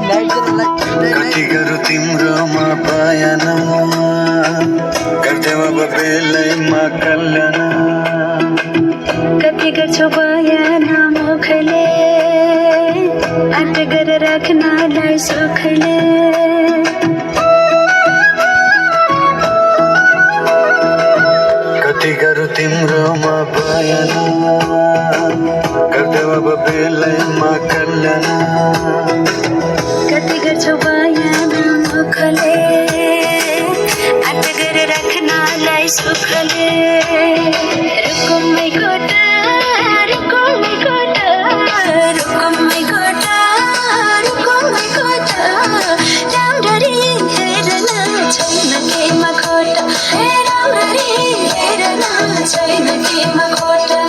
कति गरौँ तिम्रोमा बयान गर्दैम अब बेलैमा कल्याण कति गर्छौ बयान मुखले आँट गरेर राख्नलाई सुखले कति गरौँ तिम्रोमा बयान गर्दैम अब बेलैमा कल्याण कति गर्छौ बयान मुखले आँट गरेर राख्नलाई सुखले रुकुमै कोटा रुकुमै कोटा रुकुमै कोटा रुकुमै कोटा राम्ररी हेर्न छैन केमा खोटा राम्ररी हेर्न छैन केमा खोटा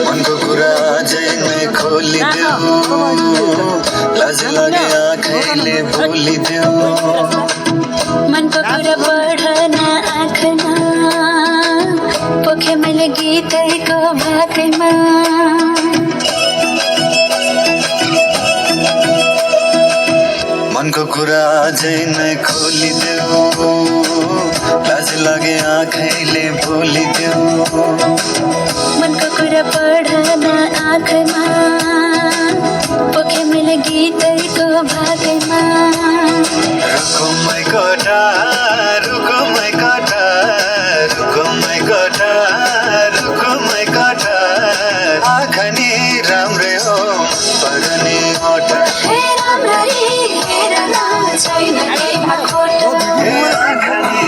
मनको कुरा अझै नै खोलिदेऊ लाज लागे आँखैले बोलिदेऊ मनको कुरा पढ्न आँखमा पोखे मैले गीतैको भाकैमा मनको कुरा अझै नै खोलिदेऊ लाज लागे आँखैले बोलिदेऊ मनको कुरा पढ्न आँखमा पोखे मैले गीतैको भाकैमा रुकुमै कोटा रुकुमै कोटा रुकुमै कोटा रुकुमै कोटा आँखनी राम्रै हो पगनी होटा राम्ररी हेर्न छैन केमा खोटा आँखनी